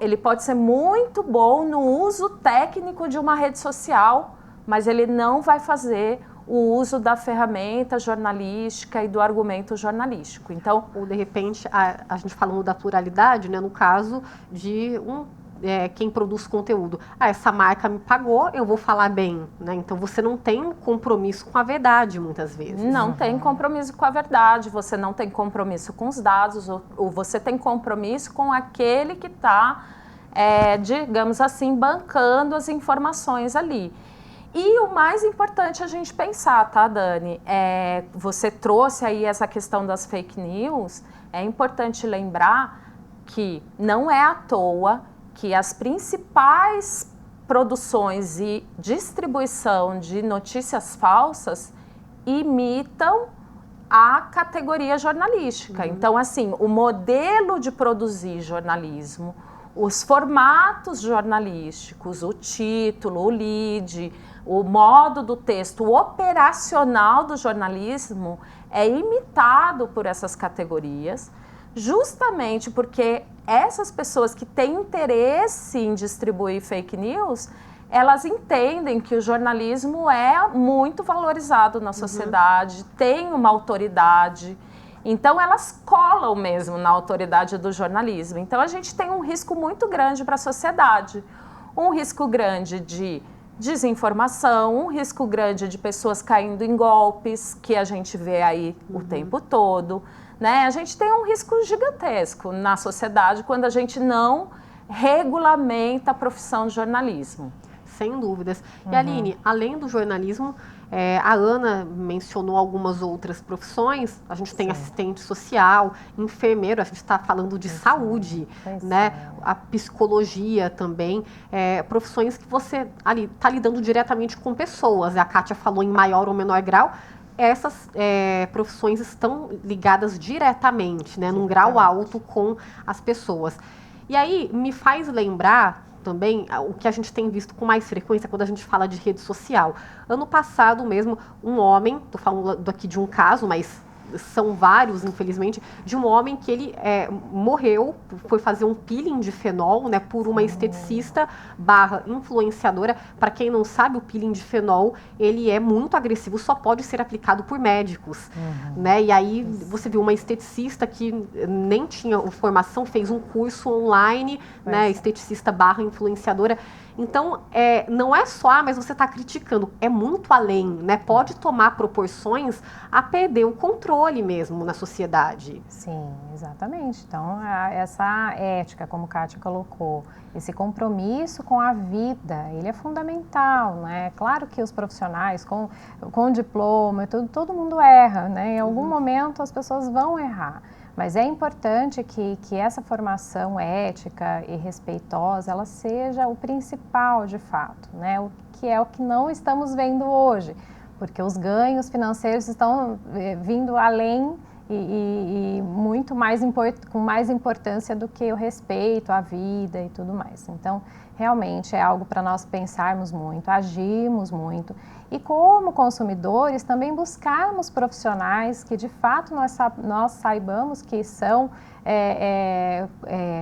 ele pode ser muito bom no uso técnico de uma rede social, mas ele não vai fazer o uso da ferramenta jornalística e do argumento jornalístico. Então, ou de repente, a gente falando da pluralidade, né, no caso de quem produz conteúdo. Essa marca me pagou, eu vou falar bem, né? Então você não tem compromisso com a verdade muitas vezes. Não tem compromisso com a verdade, você não tem compromisso com os dados, ou você tem compromisso com aquele que está, digamos assim, bancando as informações ali. E o mais importante a gente pensar, tá, Dani? Você trouxe aí essa questão das fake news, é importante lembrar que não é à toa que as principais produções e distribuição de notícias falsas imitam a categoria jornalística. Então, assim, o modelo de produzir jornalismo, os formatos jornalísticos, o título, o lead, o modo do texto, o operacional do jornalismo é imitado por essas categorias, justamente porque essas pessoas que têm interesse em distribuir fake news, elas entendem que o jornalismo é muito valorizado na sociedade, tem uma autoridade, então elas colam mesmo na autoridade do jornalismo. Então a gente tem um risco muito grande para a sociedade, um risco grande de desinformação, um risco grande de pessoas caindo em golpes, que a gente vê aí o tempo todo, né? A gente tem um risco gigantesco na sociedade quando a gente não regulamenta a profissão de jornalismo. Sem dúvidas. E Aline, além do jornalismo, a Ana mencionou algumas outras profissões. A gente tem assistente social, enfermeiro, a gente está falando de saúde, né? A psicologia também, profissões que você ali está lidando diretamente com pessoas. A Kátia falou em maior ou menor grau. Essas profissões estão ligadas diretamente, né, num grau alto com as pessoas. E aí me faz lembrar também o que a gente tem visto com mais frequência quando a gente fala de rede social. Ano passado mesmo, um homem, estou falando aqui de um caso, mas são vários, infelizmente, de um homem que ele morreu, foi fazer um peeling de fenol, né, por uma esteticista / influenciadora. Para quem não sabe, o peeling de fenol, ele é muito agressivo, só pode ser aplicado por médicos, né? E aí você viu uma esteticista que nem tinha formação, fez um curso online, né, esteticista / influenciadora. Então, não é só, mas você está criticando, é muito além, né? Pode tomar proporções a perder o controle mesmo na sociedade. Sim, exatamente. Então, essa ética, como Kátia colocou, esse compromisso com a vida, ele é fundamental, né? Claro que os profissionais com diploma, todo mundo erra, né? Em algum momento as pessoas vão errar. Mas é importante que essa formação ética e respeitosa, ela seja o principal de fato, né? O que não estamos vendo hoje, porque os ganhos financeiros estão vindo além e muito mais com mais importância do que o respeito à vida e tudo mais. Então, realmente é algo para nós pensarmos muito, agirmos muito. E como consumidores, também buscarmos profissionais que de fato nós saibamos que são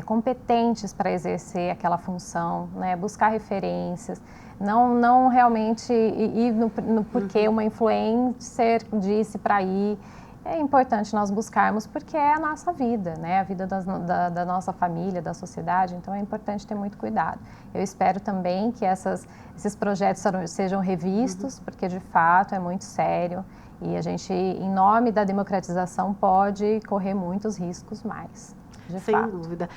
competentes para exercer aquela função, né? Buscar referências, não realmente ir no porque uma influencer disse para ir. é importante nós buscarmos porque é a nossa vida, né? A vida da nossa família, da sociedade, então é importante ter muito cuidado. Eu espero também que esses projetos sejam revistos, porque de fato é muito sério e a gente, em nome da democratização, pode correr muitos riscos mais. Sem dúvida.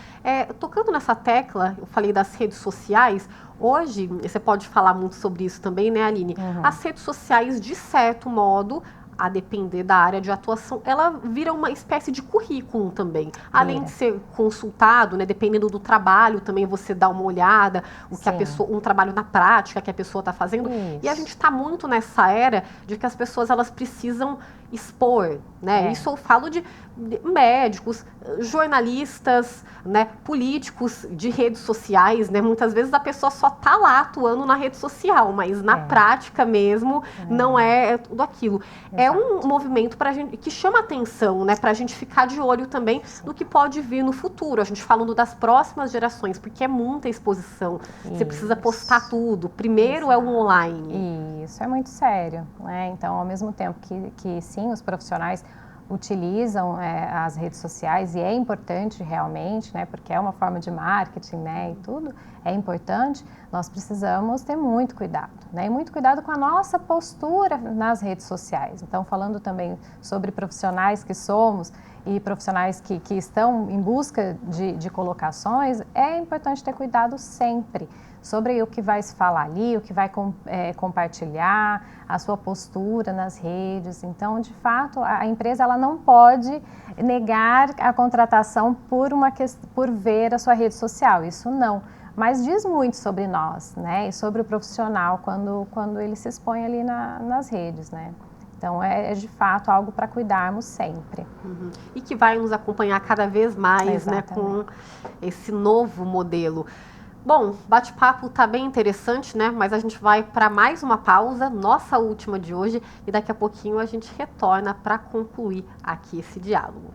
Tocando nessa tecla, eu falei das redes sociais, hoje, você pode falar muito sobre isso também, né, Aline? As redes sociais, de certo modo, a depender da área de atuação, ela vira uma espécie de currículo também. Além de ser consultado, né, dependendo do trabalho, também você dá uma olhada, um trabalho na prática que a pessoa está fazendo. Isso. E a gente está muito nessa era de que as pessoas elas precisam expor, né? Isso eu falo de médicos, jornalistas, né, políticos de redes sociais, né? Muitas vezes a pessoa só está lá atuando na rede social, mas na prática mesmo não é tudo aquilo. Exato. É um movimento pra gente, que chama atenção, né? Pra gente ficar de olho também no que pode vir no futuro. A gente falando das próximas gerações, porque é muita exposição. Você precisa postar tudo. Primeiro é o online. Isso é muito sério, né? Então, ao mesmo tempo que sim, os profissionais utilizam as redes sociais e é importante realmente, né, porque é uma forma de marketing, né, e tudo, é importante, nós precisamos ter muito cuidado, né, e muito cuidado com a nossa postura nas redes sociais. Então, falando também sobre profissionais que somos e profissionais que estão em busca de colocações, é importante ter cuidado sempre sobre o que vai se falar ali, o que vai compartilhar, a sua postura nas redes. Então, de fato, a empresa ela não pode negar a contratação por ver a sua rede social, isso não. Mas diz muito sobre nós, né, e sobre o profissional quando ele se expõe ali nas redes, né. Então, é de fato algo para cuidarmos sempre. E que vai nos acompanhar cada vez mais, né, com esse novo modelo. Bom, bate-papo tá bem interessante, né? Mas a gente vai para mais uma pausa, nossa última de hoje, e daqui a pouquinho a gente retorna para concluir aqui esse diálogo.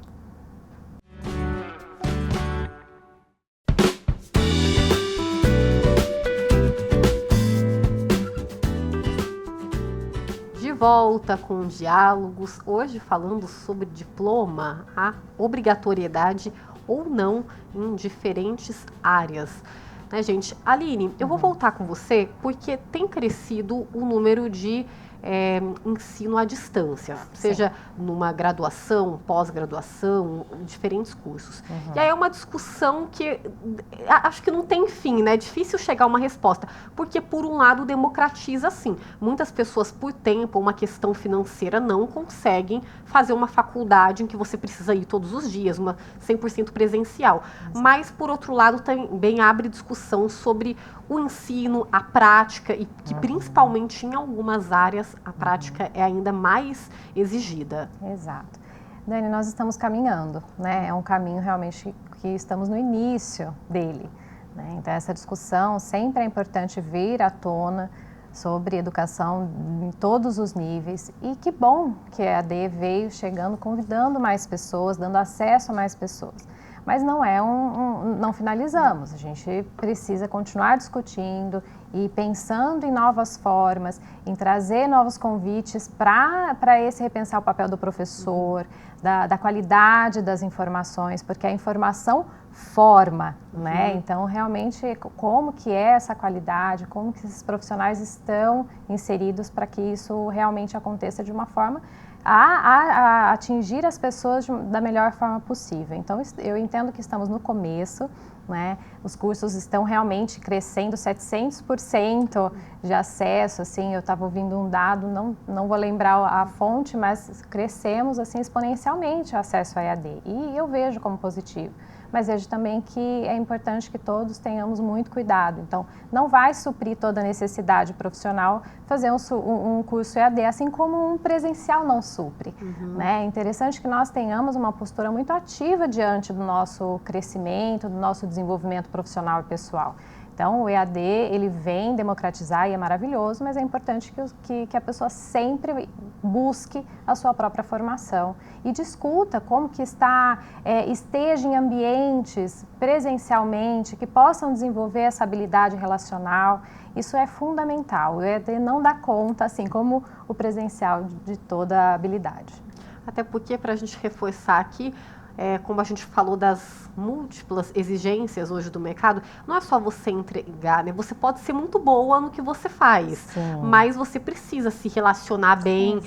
De volta com diálogos, hoje falando sobre diploma, a obrigatoriedade ou não em diferentes áreas. Né, gente? Aline, eu vou voltar com você porque tem crescido o número de ensino à distância, seja numa graduação, pós-graduação, diferentes cursos. E aí é uma discussão que acho que não tem fim, né? É difícil chegar a uma resposta, porque por um lado democratiza sim. Muitas pessoas por tempo, uma questão financeira, não conseguem fazer uma faculdade em que você precisa ir todos os dias, uma 100% presencial. Mas por outro lado também abre discussão sobre o ensino, a prática, e que principalmente em algumas áreas a prática é ainda mais exigida. Exato. Dani, nós estamos caminhando, né? É um caminho realmente que estamos no início dele, né? Então essa discussão sempre é importante vir à tona sobre educação em todos os níveis, e que bom que a EAD veio chegando, convidando mais pessoas, dando acesso a mais pessoas. Mas não não finalizamos, a gente precisa continuar discutindo e pensando em novas formas, em trazer novos convites para esse repensar o papel do professor, da qualidade das informações, porque a informação forma, né? Então, realmente, como que é essa qualidade, como que esses profissionais estão inseridos para que isso realmente aconteça de uma forma a atingir as pessoas da melhor forma possível. Então, eu entendo que estamos no começo, né? Os cursos estão realmente crescendo 700% de acesso, assim, eu estava ouvindo um dado, não vou lembrar a fonte, mas crescemos assim exponencialmente o acesso à EAD, e eu vejo como positivo. Mas vejo também que é importante que todos tenhamos muito cuidado. Então, não vai suprir toda a necessidade profissional fazer um curso EAD, assim como um presencial não supre. Né? É interessante que nós tenhamos uma postura muito ativa diante do nosso crescimento, do nosso desenvolvimento profissional e pessoal. Então, o EAD, ele vem democratizar e é maravilhoso, mas é importante que a pessoa sempre busque a sua própria formação e discuta como que esteja em ambientes presencialmente que possam desenvolver essa habilidade relacional. Isso é fundamental. O EAD não dá conta, assim como o presencial, de toda a habilidade. Até porque, para a gente reforçar aqui, como a gente falou das múltiplas exigências hoje do mercado, não é só você entregar, né? Você pode ser muito boa no que você faz, Sim. mas você precisa se relacionar bem.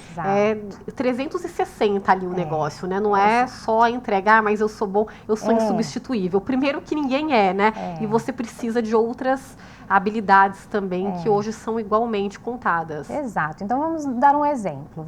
360 ali o negócio, né? Não é só entregar, mas eu sou bom, eu sou insubstituível. Primeiro que ninguém é, né? E você precisa de outras habilidades também que hoje são igualmente contadas. Exato. Então vamos dar um exemplo.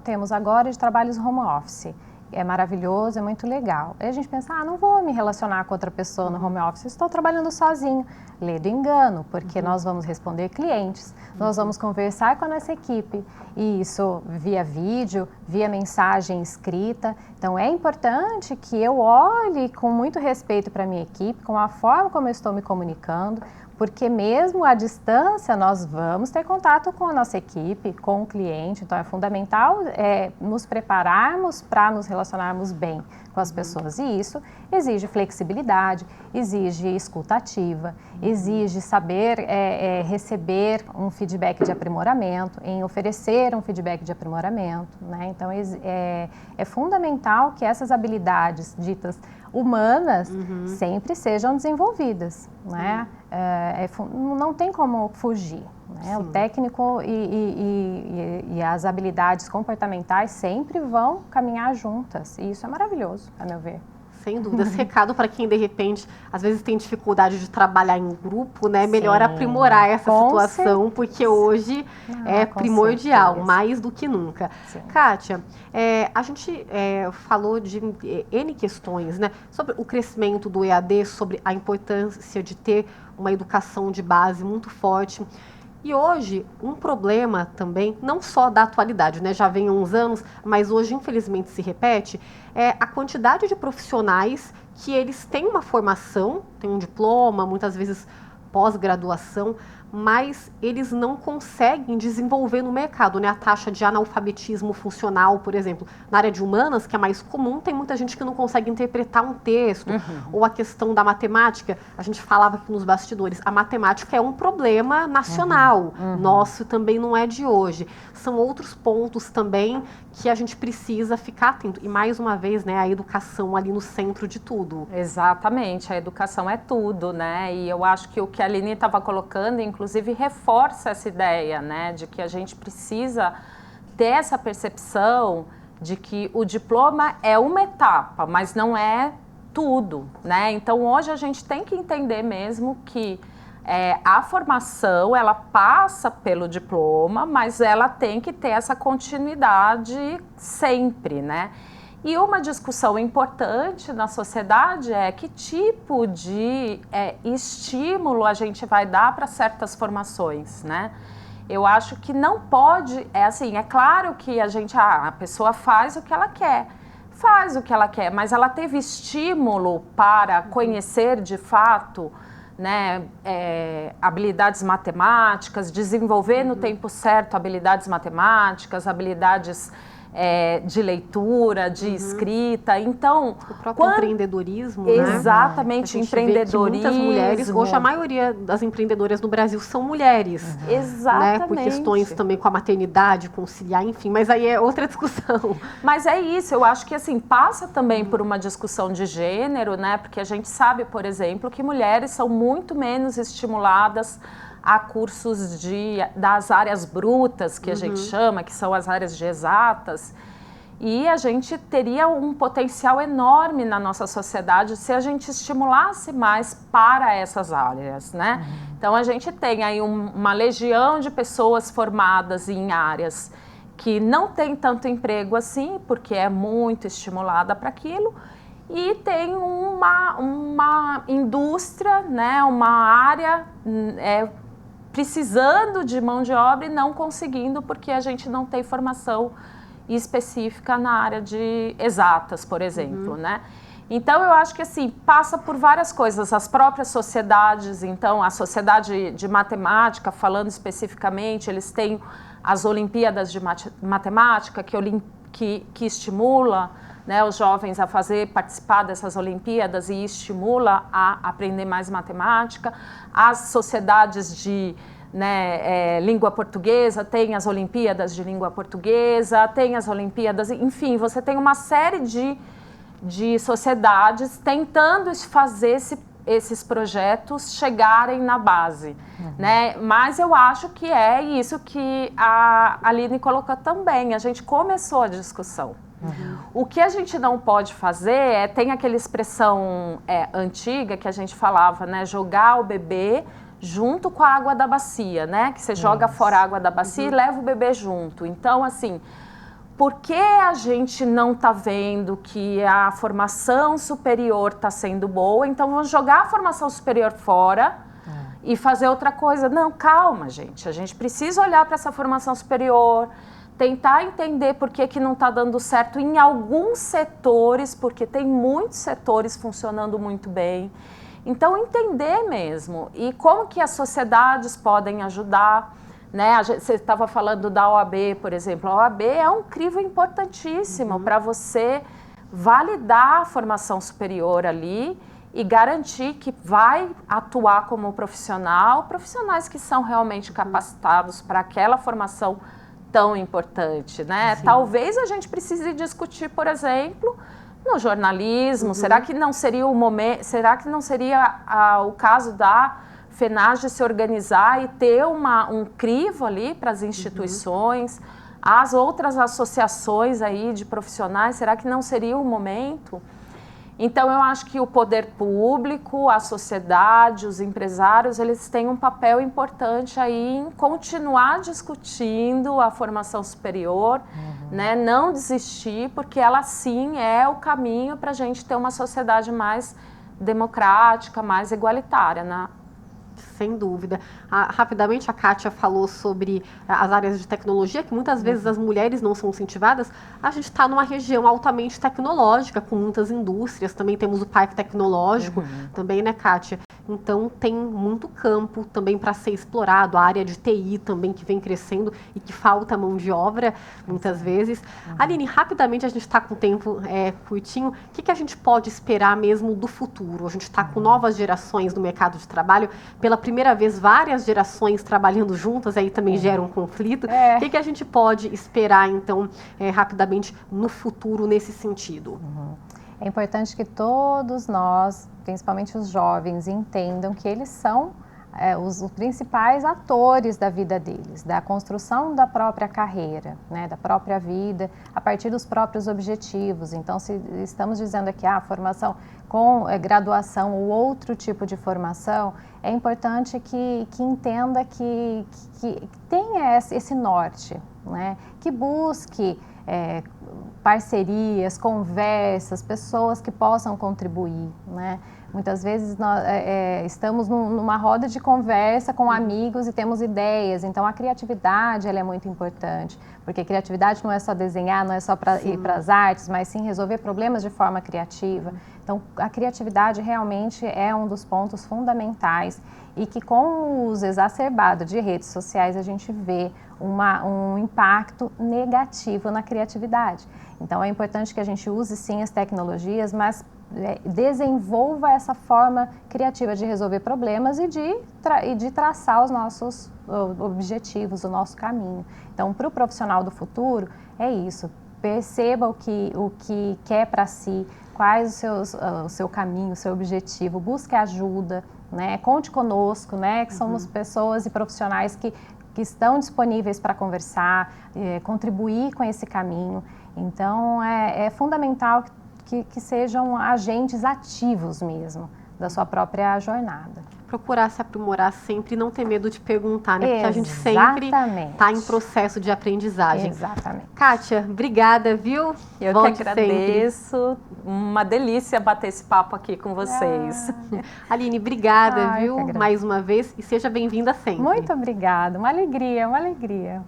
Temos agora de trabalhos home office. É maravilhoso, é muito legal. Aí a gente pensa, não vou me relacionar com outra pessoa no home office, estou trabalhando sozinho. Lê do engano, porque nós vamos responder clientes, nós vamos conversar com a nossa equipe, e isso via vídeo, via mensagem escrita. Então é importante que eu olhe com muito respeito para a minha equipe, com a forma como eu estou me comunicando, porque mesmo à distância nós vamos ter contato com a nossa equipe, com o cliente, então é fundamental nos prepararmos para nos relacionarmos bem com as pessoas, e isso exige flexibilidade, exige escuta ativa, exige saber receber um feedback de aprimoramento, em oferecer um feedback de aprimoramento, né? Então é fundamental que essas habilidades ditas humanas sempre sejam desenvolvidas, né? Não tem como fugir, né? O técnico e as habilidades comportamentais sempre vão caminhar juntas, e isso é maravilhoso, a meu ver. Sem dúvida. Esse recado para quem, de repente, às vezes tem dificuldade de trabalhar em grupo, né? Melhor aprimorar essa situação, porque hoje é primordial, mais do que nunca. Sim. Kátia, a gente falou de N questões, né? Sobre o crescimento do EAD, sobre a importância de ter uma educação de base muito forte. E hoje, um problema também, não só da atualidade, né? Já vem há uns anos, mas hoje, infelizmente, se repete, é a quantidade de profissionais que eles têm uma formação, têm um diploma, muitas vezes pós-graduação, mas eles não conseguem desenvolver no mercado, né? A taxa de analfabetismo funcional, por exemplo, na área de humanas, que é mais comum, tem muita gente que não consegue interpretar um texto, ou a questão da matemática, a gente falava aqui nos bastidores, a matemática é um problema nacional, nosso também não é de hoje. São outros pontos também que a gente precisa ficar atento. E mais uma vez, né, a educação ali no centro de tudo. Exatamente, a educação é tudo, né? E eu acho que o que a Aline estava colocando, inclusive, reforça essa ideia, né, de que a gente precisa ter essa percepção de que o diploma é uma etapa, mas não é tudo, né? Então, hoje a gente tem que entender mesmo que a formação, ela passa pelo diploma, mas ela tem que ter essa continuidade sempre, né? E uma discussão importante na sociedade é que tipo de estímulo a gente vai dar para certas formações, né? Eu acho que não pode, é claro que a pessoa faz o que ela quer, mas ela teve estímulo para conhecer de fato, né, habilidades matemáticas, desenvolver no tempo certo habilidades matemáticas, habilidades de leitura, de escrita. Então, o próprio empreendedorismo, né? Exatamente, empreendedorismo. Muitas mulheres, hoje a maioria das empreendedoras no Brasil são mulheres. Exatamente. Né? Por questões também com a maternidade, conciliar, enfim, mas aí é outra discussão. Mas é isso, eu acho que assim, passa também por uma discussão de gênero, né? Porque a gente sabe, por exemplo, que mulheres são muito menos estimuladas a cursos das áreas brutas, que a gente chama, que são as áreas de exatas, e a gente teria um potencial enorme na nossa sociedade se a gente estimulasse mais para essas áreas, né? Então, a gente tem aí uma legião de pessoas formadas em áreas que não tem tanto emprego assim, porque é muito estimulada para aquilo, e tem uma indústria, né, uma área precisando de mão de obra e não conseguindo porque a gente não tem formação específica na área de exatas, por exemplo, né? Então, eu acho que assim, passa por várias coisas, as próprias sociedades, então, a sociedade de matemática, falando especificamente, eles têm as Olimpíadas de Matemática, que estimula, né, os jovens a participar dessas Olimpíadas e estimula a aprender mais matemática. As sociedades né, língua portuguesa, tem as Olimpíadas de língua portuguesa, tem as Olimpíadas, enfim, você tem uma série de sociedades tentando fazer esses projetos chegarem na base, né? Mas eu acho que é isso que a Aline colocou também, a gente começou a discussão. O que a gente não pode fazer tem aquela expressão antiga que a gente falava, né? Jogar o bebê junto com a água da bacia, né? Que você joga fora a água da bacia e leva o bebê junto. Então, assim, por que a gente não está vendo que a formação superior está sendo boa? Então, vamos jogar a formação superior fora e fazer outra coisa. Não, calma, gente. A gente precisa olhar para essa formação superior, tentar entender por que não está dando certo em alguns setores, porque tem muitos setores funcionando muito bem. Então, entender mesmo. E como que as sociedades podem ajudar, né? Você estava falando da OAB, por exemplo. A OAB é um crivo importantíssimo para você validar a formação superior ali e garantir que vai atuar como profissionais que são realmente capacitados para aquela formação tão importante, né? Sim. Talvez a gente precise discutir, por exemplo, no jornalismo, será que não seria o momento, será que não seria o caso da FENAGE se organizar e ter um crivo ali para as instituições, as outras associações aí de profissionais, será que não seria o momento? Então, eu acho que o poder público, a sociedade, os empresários, eles têm um papel importante aí em continuar discutindo a formação superior, né? Não desistir, porque ela sim é o caminho para a gente ter uma sociedade mais democrática, mais igualitária, né? Sem dúvida. Rapidamente, a Kátia falou sobre as áreas de tecnologia, que muitas vezes as mulheres não são incentivadas. A gente está numa região altamente tecnológica, com muitas indústrias, também temos o parque tecnológico, também, né, Kátia? Então, tem muito campo também para ser explorado, a área de TI também, que vem crescendo e que falta mão de obra, muitas vezes. Aline, rapidamente, a gente está com o tempo curtinho, o que a gente pode esperar mesmo do futuro? A gente está com novas gerações no mercado de trabalho, pela primeira vez, várias gerações trabalhando juntas, aí também gera um conflito. O que a gente pode esperar, então, rapidamente, no futuro, nesse sentido? É importante que todos nós, principalmente os jovens, entendam que eles são os principais atores da vida deles, da construção da própria carreira, né, da própria vida, a partir dos próprios objetivos. Então, se estamos dizendo aqui, a formação com graduação ou outro tipo de formação, é importante que entenda que tenha esse norte, né, que busque parcerias, conversas, pessoas que possam contribuir, né? Muitas vezes nós estamos numa roda de conversa com amigos e temos ideias, então a criatividade ela é muito importante, porque criatividade não é só desenhar, não é só para ir para as artes, mas sim resolver problemas de forma criativa. Então a criatividade realmente é um dos pontos fundamentais e que com o uso exacerbado de redes sociais a gente vê um impacto negativo na criatividade. Então é importante que a gente use sim as tecnologias, mas desenvolva essa forma criativa de resolver problemas e de traçar os nossos objetivos, o nosso caminho. Então, para o profissional do futuro, é isso. Perceba o que quer para si, quais o seu caminho, o seu objetivo, busque ajuda, né? Conte conosco, né? Que somos pessoas e profissionais que estão disponíveis para conversar, contribuir com esse caminho. Então, é fundamental que sejam agentes ativos mesmo da sua própria jornada. Procurar se aprimorar sempre e não ter medo de perguntar, né? Porque a gente sempre está em processo de aprendizagem. Exatamente. Kátia, obrigada, viu? Eu que agradeço. Uma delícia bater esse papo aqui com vocês. Aline, obrigada, viu? Mais uma vez e seja bem-vinda sempre. Muito obrigada. Uma alegria, uma alegria.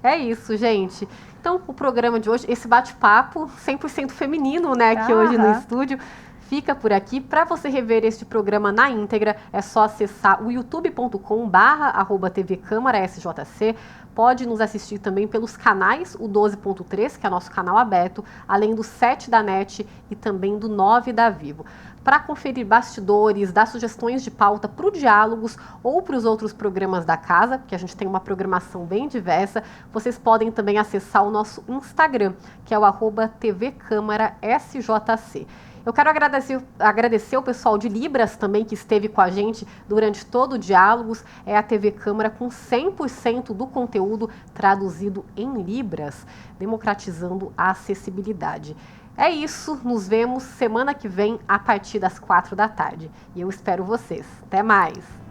É isso, gente. Então, o programa de hoje, esse bate-papo 100% feminino, né, aqui hoje no estúdio, fica por aqui. Para você rever este programa na íntegra, é só acessar o youtube.com/@tvcâmara SJC. pode nos assistir também pelos canais, o 12.3, que é nosso canal aberto, além do 7 da NET e também do 9 da Vivo. Para conferir bastidores, dar sugestões de pauta para o Diálogos ou para os outros programas da casa, que a gente tem uma programação bem diversa, vocês podem também acessar o nosso Instagram, que é o @tvcâmarasjc. Eu quero agradecer o pessoal de Libras também que esteve com a gente durante todo o Diálogos. É a TV Câmara com 100% do conteúdo traduzido em Libras, democratizando a acessibilidade. É isso, nos vemos semana que vem a partir das 4 da tarde. E eu espero vocês. Até mais!